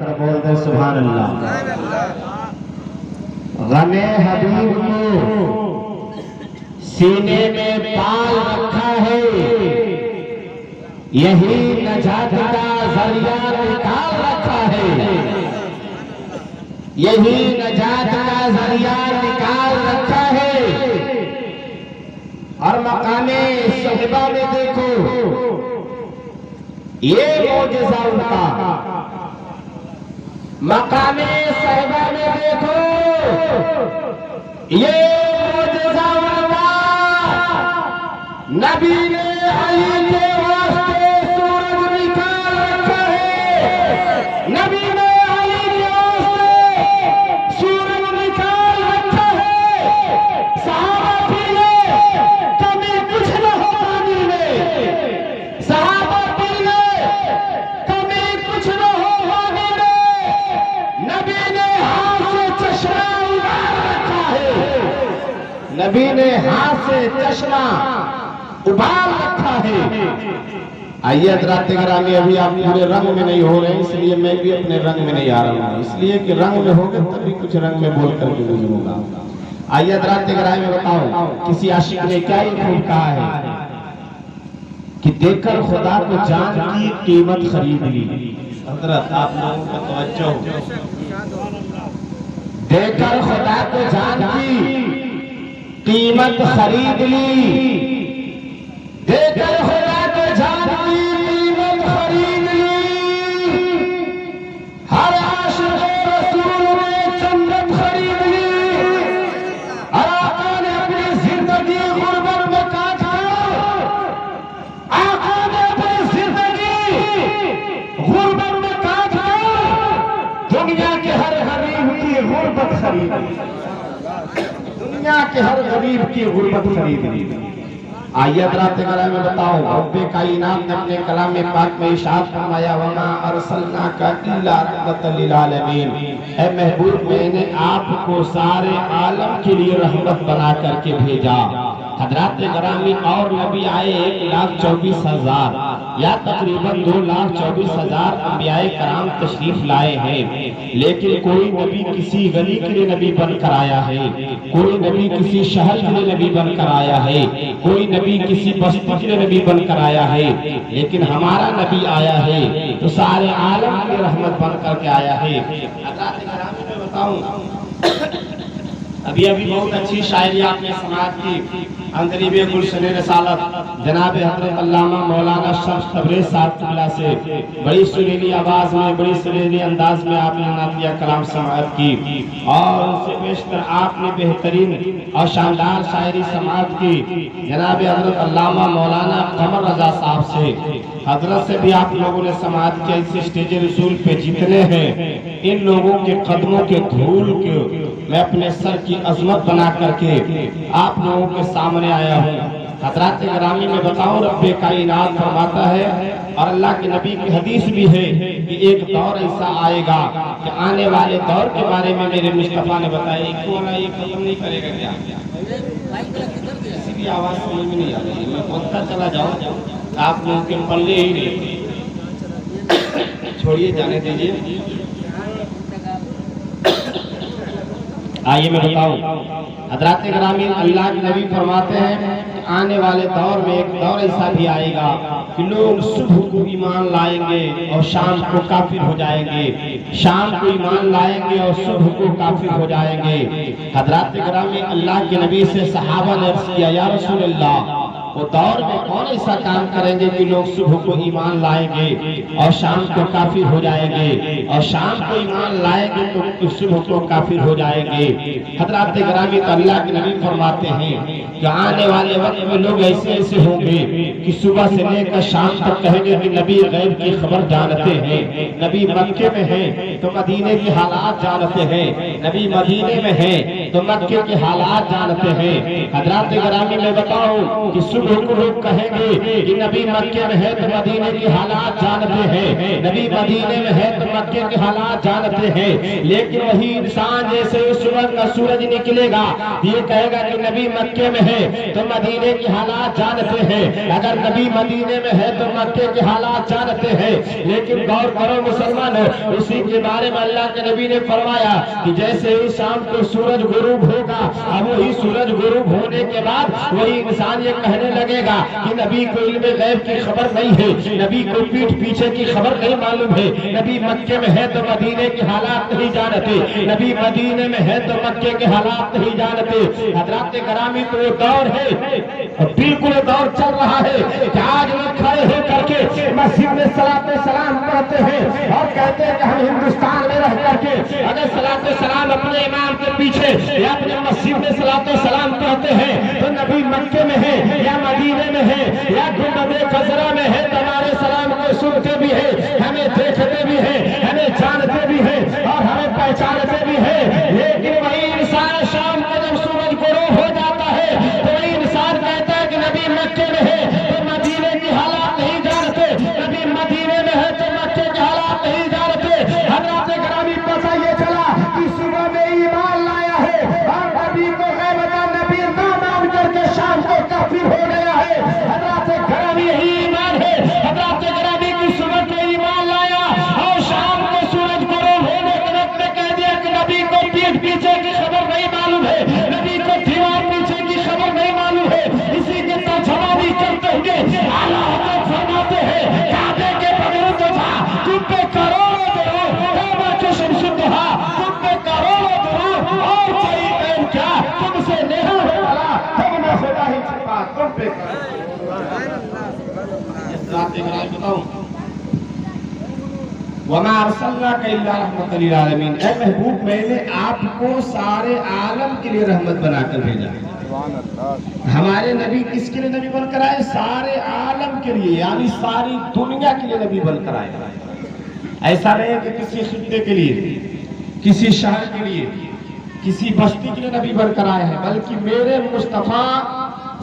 कर बोल दे सुभान अल्लाह। गमे हबीब को सीने में पाल रखा है, यही नजात का जरिया निकाल रखा है, यही नजात का जरिया निकाल रखा है। और मकामे सहबा में देखो ये मौजज़ा उनका, मकामे सहबा में देखो ये मौजज़ा उनका। नबी ने अली के वास्ते सूरज निकाल रखा है, नबी ने अली के वास्ते सूरज निकाल रखा है। सहाबा पीले कभी कुछ न हो पानी में, सहाबा पीले कभी कुछ न हो पानी में। नबी ने हाथ से चश्मा उबाल रखा है, नबी ने हाथ से चश्मा उबाल रखा है। आइए हज़रात गिरामी, अभी आप पूरे रंग में नहीं हो रहे, इसलिए मैं भी अपने रंग में नहीं आ रहा हूँ, इसलिए कि रंग में होगा तभी कुछ रंग में बोल करके गुजरूंगा। आइए हज़रात गिरामी, बताओ किसी आशिक ने क्या ये खूब कहा है कि देखकर खुदा को जान की कीमत खरीद ली। हज़रत आप लोगों का तवज्जो, देखकर खुदा को जान की कीमत खरीद ली, देखकर खुदा को जान की कीमत खरीद ली। हर आशिक़ रसूल ने जन्नत खरीद ली, और आका ने अपनी जिंदगी गुर्बत में काटा, आका ने अपनी जिंदगी गुर्बत में काटा। दुनिया के हर गरीब की गुर्बत खरीद ली, दुनिया के हर गरीब की गुर्बत खरीद ली। आइए हज़रात गिरामी में बताओ, रब्बे कायनात ने अपने कलाम पाक में इरशाद फरमाया, वमा अरसलनाका इल्ला रहमतल लिल आलमीन। ऐ महबूब, मैंने आपको सारे आलम के लिए रहमत बना करके भेजा। हज़रात गिरामी, और नबी आए 1,24,000 या तकरीबन 2,24,000 अंबियाए कराम तशरीफ लाए हैं, लेकिन कोई नबी किसी गली के लिए नबी बनकर आया है, कोई नबी किसी शहर के लिए नबी बनकर आया है, कोई नबी किसी बस्ती के लिए नबी बनकर आया है, लेकिन हमारा नबी आया है तो सारे आलम के रहमत बन करके आया है। हज़रात गिरामी में बताऊं, अभी अभी बहुत अच्छी शायरी आपने समाज की, अंदरीबे गुलशन रसालत जनाब हज़रत अल्लामा मौलाना शम्स तबरेज़ साहब क़िबला से बड़ी सुरीली आवाज में, बड़ी सुरीली अंदाज में आपने नातिया कलाम समाअत की, और उससे बेशतर आपने बेहतरीन और शानदार शायरी समाअत की जनाब हज़रत अल्लामा मौलाना कमर रजा साहब से। हजरत से भी आप लोगों ने समाअत के ऐसे स्टेज रसूल पे जितने हैं, इन लोगों के कदमों के धूल के मैं अपने सर की अजमत बना करके आप लोगों के सामने आया हूँ। हज़रात गिरामी में बताऊं, रब्बे कायनात फरमाता है, और अल्लाह के नबी की हदीस भी है कि एक दौर ऐसा आएगा कि आने वाले दौर के बारे में मेरे मुस्तफा ने बताया। एक वाला ये खत्म नहीं करेगा क्या? किसी भी आवाज समझ में नहीं आ रही है, मैं बोलता चला जाऊँ, आप लोगों के पल्ले ही नहीं, छोड़िए, जाने दीजिए। आइए मैं बताऊं, हज़रात गिरामी, अल्लाह के नबी फरमाते हैं आने वाले दौर में एक दौर ऐसा भी आएगा कि लोग सुबह को ईमान लाएंगे और शाम को काफिर हो जाएंगे, शाम को ईमान लाएंगे और सुबह को काफिर हो जाएंगे। हज़रात गिरामी, अल्लाह के नबी से सहाबा ने अर्ज़ किया, या रसूल अल्लाह, वो दौर में कौन ऐसा काम करेंगे कि लोग सुबह को ईमान लाएंगे और शाम को काफिर हो जाएंगे, और शाम को ईमान लाएंगे तो सुबह को काफिर हो जाएंगे। हज़रात गिरामी, तो अल्लाह के नबी फरमाते हैं कि आने वाले वक्त में लोग ऐसे ऐसे होंगे कि सुबह से लेकर शाम तक कहेंगे कि नबी गैब की खबर जानते हैं, नबी मक्के में हैं तो मदीने के हालात जानते हैं, नबी मदीने में हैं तो मक्के के हालात जानते हैं। हजरात गिरामी मैं बताऊं कि सुबह को लोग कहेंगे कि नबी मक्के में है तो मदीने के हालात जानते हैं, नबी मदीने में है तो मक्के के हालात जानते हैं। लेकिन वही इंसान जैसे सुबह का सूरज निकलेगा ये कहेगा कि नबी मक्के में है तो मदीने के हालात जानते हैं, अगर नबी मदीने में है तो मक्के के हालात जानते हैं। लेकिन गौर करो मुसलमान, उसी के बारे में अल्लाह के नबी ने फरमाया कि जैसे ही शाम को सूरज गुरूब होगा, अब वही सूरज गुरूब होने के बाद वही इंसान ये कहने लगेगा कि नबी को इल्मे गैब की खबर नहीं है, नबी को पीठ पीछे की खबर नहीं मालूम है, नबी मक्के में है तो मदीने के हालात नहीं जानते, नबी मदीने में है तो मक्के के हालात नहीं जानते। हजरात गिरामी तो वो दौर है, बिल्कुल दौर चल रहा है कि आज लोग खड़े हो करके मस्जिद में सलातो सलाम पढ़ते हैं और कहते हैं कि हम हिंदुस्तान में रह करके अगर सलातो सलाम अपने इमाम के पीछे या अपने मस्जिद में सलातो सलाम पढ़ते हैं तो नबी मक्के में है या मदीने में है या गुंबद खजरा में है तो हमारे सलाम को सुनते भी है, हमें देखते भी है, हमें जानते भी है और हमें पहचानते भी है। लेकिन वही इंसान शाम को जब सूरज गुरूब हो जाता है तो वही इंसान कहता है कि नबी मक्के में है तो मदीने की हालात नहीं जानते, नबी मदीने में है तो मक्के के हालात नहीं जानते। हजरात गिरामी पता ये चला कि सुबह में ईमान लाया है और नबी को गैबता नबी ना मान करके शाम को काफिर हो गया है। हजरात गिरामी यही ईमान है, हजरात गिरामी की सुबह के ईमान लाया और शाम को सूरज गुरूब होने के वक्त में कह दिया कि नबी को पीठ पीछे की खबर नहीं मालूम है, नबी को दीवार पीछे की खबर नहीं मालूम है। इसी के तर्जमानी करते हुए आला हज़रत फरमाते हैं काबे के बगैर तो था तुम पे करोड़ों दुरूद, तौबा के शमसुद्दोहा तुम पे करोड़ों दुरूद और कोई काम क्या तुमसे नहीं हो वाला, हम ना खुदा ही छिपा तुम पे बताऊं वमा अरसलनाका इल्ला रहमतल लिल आलमीन, ऐ महबूब मैंने आपको सारे आलम के लिए रहमत बनाकर भेजा। हमारे नबी किसके लिए नबी बनकर आए? सारे आलम के लिए, यानी सारी दुनिया के लिए नबी बनकर आए। ऐसा नहीं कि किसी खित्ते के लिए, किसी शहर के लिए, किसी बस्ती के लिए नबी बनकर आए हैं, बल्कि मेरे मुस्तफा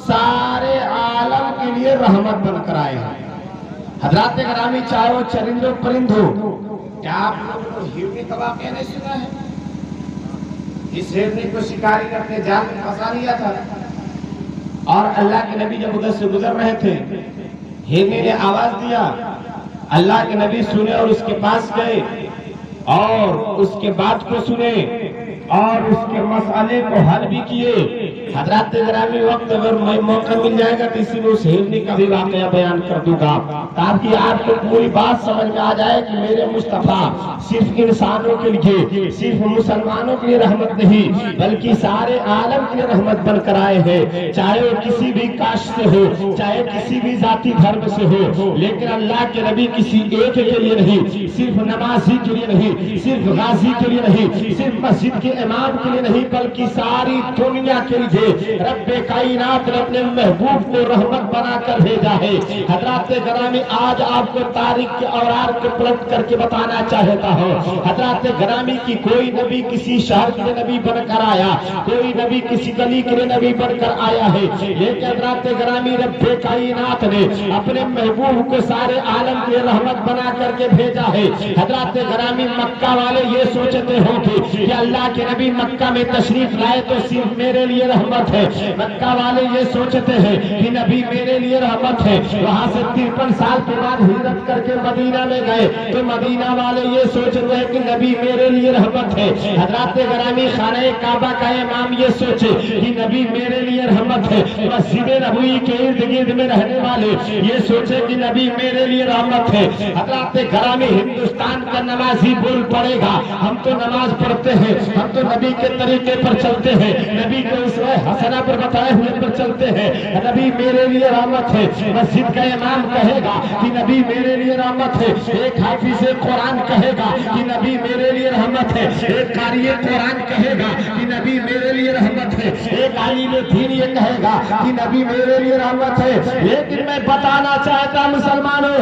सारे आलम के लिए रहमत बनकर आए हैं। हजरात गिरामी चाहे वो चरिंदो परिंद हो, क्या आप लोगों को हिरनी का वाक़या नहीं सुना है? इस हिरनी को शिकारी ने अपने जाल में फंसा लिया था और अल्लाह के नबी जब उधर से गुजर रहे थे, हिरनी ने आवाज दिया, अल्लाह के नबी सुने और उसके पास गए और उसके बात को सुने और उसके मसले को हल भी किए। हजरात गिरामी वक्त अगर मौका मिल जाएगा तो इसी में उस हिरनी का भी वाकया बयान कर दूंगा ताकि आपको पूरी बात समझ में आ जाए कि मेरे मुस्तफा सिर्फ इंसानों के लिए, सिर्फ मुसलमानों के लिए रहमत नहीं बल्कि सारे आलम के लिए रहमत बनकर आए हैं। चाहे वो किसी भी कास्ट से हो, चाहे किसी भी जाति धर्म से हो, लेकिन अल्लाह के नबी किसी एक के लिए नहीं, सिर्फ नमाजी के लिए नहीं, सिर्फ गाजी के लिए नहीं, सिर्फ मस्जिद के इमाम के लिए नहीं, बल्कि सारी दुनिया के लिए रब्बे कायनात ने अपने महबूब को रहमत बनाकर भेजा है। हजरात गिरामी आज आपको तारीख के औरार को पलट करके बताना चाहता हूँ। हजरात गिरामी की कोई नबी किसी शहर के लिए नबी बनकर आया, कोई नबी किसी गली के लिए नबी बनकर आया है, लेकिन हजरात गिरामी रब्बे कायनात ने अपने महबूब को सारे आलम के रहमत बना करके भेजा है। हजरात गिरामी मक्का वाले ये सोचते होंगे कि अल्लाह के नबी मक्का में तशरीफ लाए तो सिर्फ मेरे लिए रहमत है। मक्का वाले ये सोचते हैं कि नबी मेरे लिए रहमत है। वहां से 53 साल के बाद हिजरत करके मदीना में गए तो मदीना वाले ये सोच रहे हैं कि नबी मेरे लिए रहमत है। हजरात गिरामी खाने काबा का इमाम ये सोचे कि नबी मेरे लिए रहमत है। मस्जिद नबवी के इर्द गिर्द में रहने वाले ये सोचे कि नबी मेरे लिए रहमत है। हजरात गिरामी हिंदुस्तान का नमाजी बोल पड़ेगा, हम तो नमाज पढ़ते हैं, हम तो नबी के तरीके पर चलते हैं, नबी के उसवे हसना पर बताए हुए पर चलते हैं, नबी मेरे लिए रहमत है। मस्जिद का इमाम कहेगा कि नबी मेरे लिए रहमत है, एक हाफिज कुरान कहेगा कि नबी मेरे लिए रहमत है, एक कारी कुरान कहेगा कि नबी मेरे लिए रहमत है, एक आलिम दीन ये कहेगा कि नबी मेरे लिए रहमत है। लेकिन मैं बताना चाहता मुसलमानों,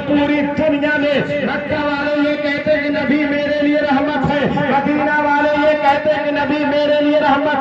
पूरी दुनिया में मक्का वाले ये कहते हैं कि नबी मेरे लिए रहमत है, मदीना वाले ये कहते हैं कि नबी मेरे लिए रहमत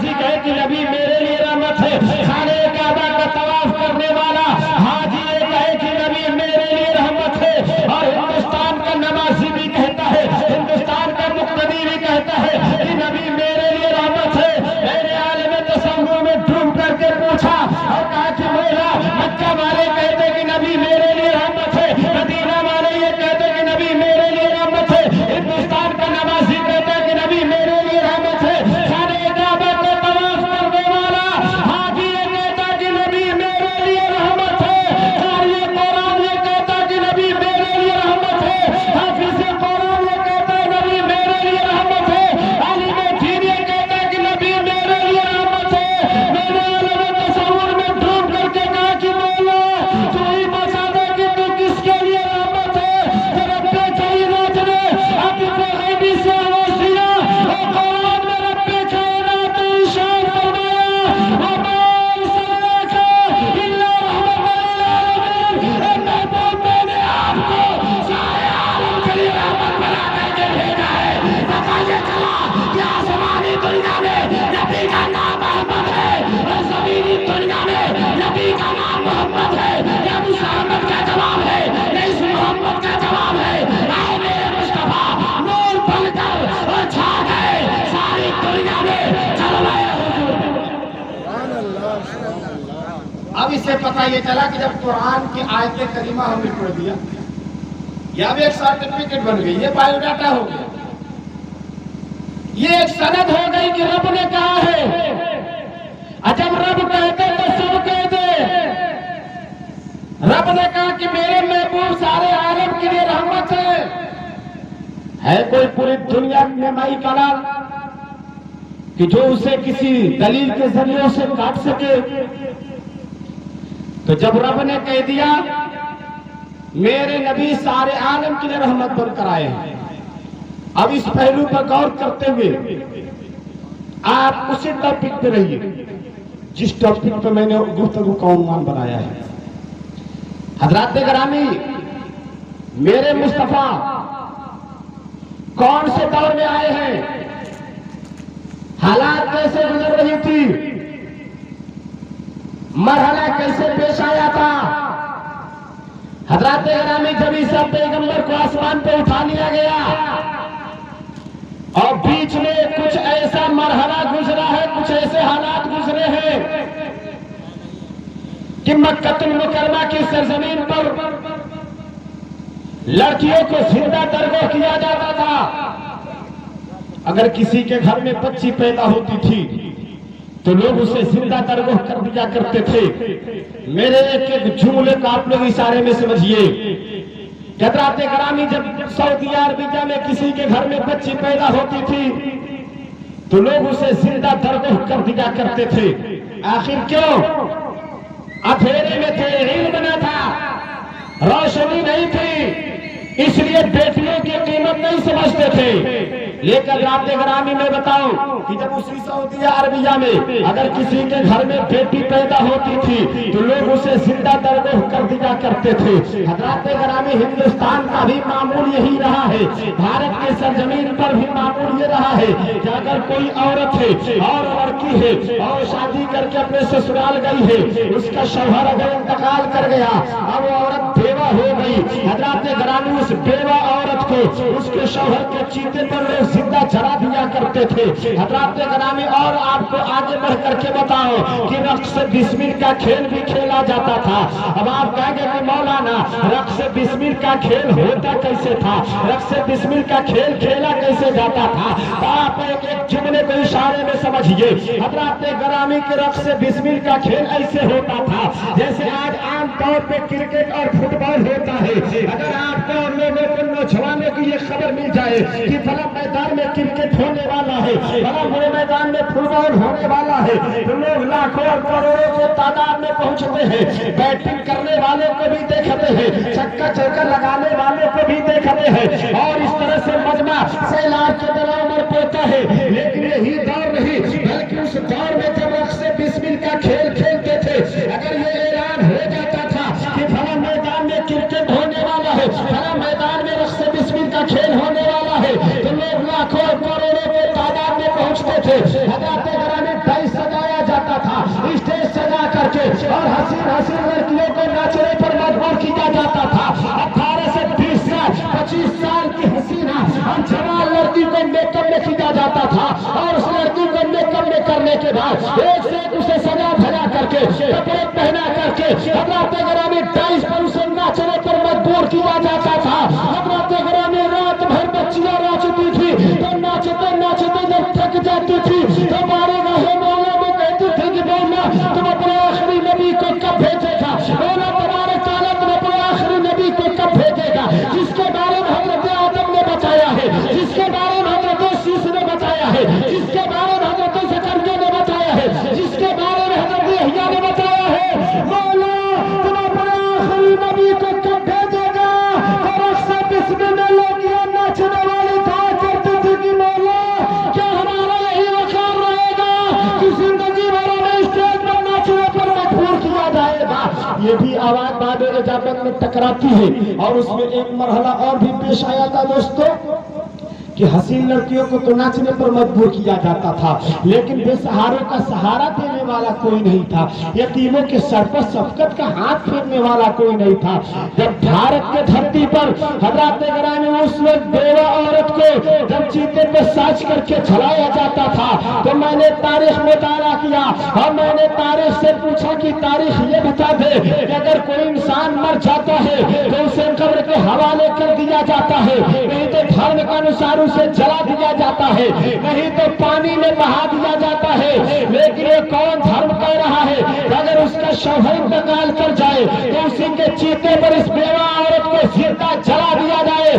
गाजी कहे कि नबी मेरे लिए रहमत है, खाने काबा का तवाफ करने वाला हाजी ये कहे कि नबी मेरे लिए रहमत है, और हिंदुस्तान का नमाजी भी कहता है, हिंदुस्तान का मुक्तदी भी कहता है कि नबी मेरे लिए रहमत है। मैंने आलिम तसव्वुफ में डूब करके पूछा और कहा कि मौला मक्का वाले कहते कि नबी मेरे लिए रहमत है, मदीना वाले ये कहते कि नबी मेरे लिए रहमत है, हिंदुस्तान का नमाजी कहता है कि नबी मेरे लिए रहमत है, खाने काबा का तवाफ करने वाला हाजी ये कहता कि नबी मेरे लिए रहमत है, कारी कुरान ये कहता कि नबी मेरे लिए रहमत है, हाफिज कुरान ये कहता है नबी मेरे लिए रहमत है, आलिम दीन ये कहता कि नबी मेरे लिए रहमत है। मैंने आलिम तसव्वुर में डूब करके कहा कि मौला तू ही बता दे कि तू किसके लिए रहमत है। रब्बे कायनात ने अपने गैबी से आवाज दिया और कुरान में रब्बे कायनात ने इरशाद फरमाया वमा अरसलनाका इल्ला रहमतल आलमीन। ए महबूब मैंने आपको सारे आलम के लिए रहमत बना करके भेजा है। पता ये चला कि आसमानी दुनिया में नबी का नाम मोहम्मद है और ज़मीनी दुनिया में नबी का नाम मोहम्मद है। या मुहम्मद का जवाब है, या इस मोहम्मद का जवाब है। आए मेरे मुस्तफा नूर बनकर और छा गए सारी दुनिया में जलवाए हुजूर। अब इससे पता ये चला कि जब कुरान की आयत करीमा हमने पढ़ दिया, यह भी एक सर्टिफिकेट बन गई, ये बायोडाटा हो गया, ये एक सनद हो गई कि रब ने कहा है। जब रब कहते तो सब कहते। रब ने कहा कि मेरे महबूब सारे आलम के लिए रहमत है कोई पूरी दुनिया में माई कलाम कि जो उसे किसी दलील के जरिए से काट सके। तो जब रब ने कह दिया मेरे नबी सारे आलम के लिए रहमत बनकर आए हैं, अब इस पहलू पर गौर करते हुए आप उसी टॉपिक पे रहिए जिस टॉपिक पे मैंने गुफ्तगू का उन्वान बनाया है। हजरात गिरामी, मेरे मुस्तफा कौन से दौर में आए हैं, हालात कैसे गुजर रही थी, मरहला कैसे पेश आया था। हजरात गिरामी, जब ईसा पैगंबर को आसमान पे उठा लिया गया और बीच में कुछ ऐसा मरहला गुजरा है, कुछ ऐसे हालात गुजरे हैं कि मक्कतुल मुकर्रमा की सरजमीन पर लड़कियों को जिंदा दरगोह किया जाता था। अगर किसी के घर में बच्ची पैदा होती थी तो लोग उसे जिंदा दरगोह कर दिया करते थे। मेरे एक एक जुमले को आप लोग इशारे में समझिए। हज़रात गिरामी, जब सऊदी अरबिया में किसी के घर में बच्ची पैदा होती थी तो लोग उसे जिंदा दरगोह कर दिया करते थे। आखिर क्यों? अंधेरे में थे, इल्म न था, रोशनी नहीं थी, इसलिए बेटियों की कीमत नहीं समझते थे। लेकिन रात गिरामी में बताऊं कि जब उसी सऊदी अरबिया में अगर किसी के घर में बेटी पैदा होती थी तो लोग उसे जिंदा दरगोह कर दिया करते थे। हज़रात गिरामी, हिंदुस्तान का भी मामूल यही रहा है, भारत के सरजमीन पर भी मामूल ये रहा है कि अगर कोई औरत है और लड़की है और शादी करके अपने ससुराल गई है, उसका शौहर अगर इंतकाल कर गया, अब वो औरत बेवा हो गई। हज़रात गिरामी, उस बेवा औरत को उसके शौहर के चीते पर लोग जिंदा जला दिया करते थे। हज़रात गिरामी, और आपको आगे बढ़ करके बताओ कि रक्स बिस्मिल का खेल भी खेला जाता था। अब आप कहेंगे कि मौलाना रक्स बिस्मिल का खेल होता कैसे था, रक्स बिस्मिल का खेल खेला कैसे जाता था? तो आप एक एक जुमले को इशारे में समझिए। हज़रात गिरामी के रक्स बिस्मिल का खेल ऐसे होता था जैसे आज आम तौर पे क्रिकेट और फुटबॉल होता है। अगर आपको और लोगों को नौजवानों की ये खबर मिल जाए कि फला मैदान में क्रिकेट होने वाला है, फला बड़े मैदान में फुटबॉल होने वाला है, तो लोग लाखों और करोड़ों के तादाद में पहुंचते हैं। बैटिंग करने वाले को भी देखते हैं, छक्का चौका लगाने वाले को भी देखते हैं, और इस तरह से मजमा सैलाब के बराबर होता है। लेकिन यही दौर नहीं, बल्कि उस दौर में जब अक्सर बिस्मिल का खेल खेलते थे, अगर ये ऐलान हो जाता था कि फला मैदान में क्रिकेट होने वाला है, फला मैदान में अक्सर बिस्मिल का खेल होने वाला है, तो लोग लाखों करोड़ों के तादाद में पहुंचते थे। हज़रात गिरामी, जाएगा। एक से एक उसे सजा धजा करके, कपड़े पहना करके हजरत ग्रामी टाइल्स पर उसे नाचने पर मजबूर किया जाता था। हजरत ग्रामी रात भर बच्चियां नाचती थी, तो नाचते नाचते जब थक जाती थी तो बारे रहे मौला में कहती थी कि मौला तुम अपने आखिरी नबी को कब भेजेगा, मौला तबारक तआला तुम अपने आखिरी नबी को कब भेजेगा, जिसके बारे में हजरत आदम ने बताया है, जिसके बारे में हजरत शीश ने बताया है, जिसके बारे में हजरत ज़करिया ने बताया है, जिसके बारे में हजरत यहया ने बताया है। मौला तुम अपने आखिरी नबी को कब भेजेगा। और अक्सर बिस्मिल्लाह में लोगियां नाचने वाली था करती थी कि मौला क्या हमारा यही वकार रहेगा कि जिंदगी भर हमें स्टेज पर नाचने पर मजबूर किया जाएगा। ये भी आवाज बाद इजाजत में टकराती है। और उसमें एक मरहला और भी पेश आया था दोस्तों कि हसीन लड़कियों को तो नाचने पर मजबूर किया जाता था, लेकिन बेसहारों का सहारा देने वाला कोई नहीं था, यतीमों के सर पर शफकत का हाथ फेरने वाला कोई नहीं था। जब भारत के धरती पर हजरत ग्रामी उस वक्त बेवा औरत को जब चीते पे साज करके जलाया जाता था, तो मैंने तारीख मुताला किया और मैंने तारीख से पूछा कि तारीख ये बता दे कि अगर कोई इंसान मर जाता है तो उसे कब्र के हवाले कर दिया जाता है, नहीं तो धर्म के अनुसार उसे जला दिया जाता है, नहीं तो पानी में बहा दिया जाता है। लेकिन ये कौन धर्म कह रहा है अगर उसका शव इंतकाल कर जाए तो उसी के चीते पर इस बेवा औरत को जिंदा जला दिया जाए।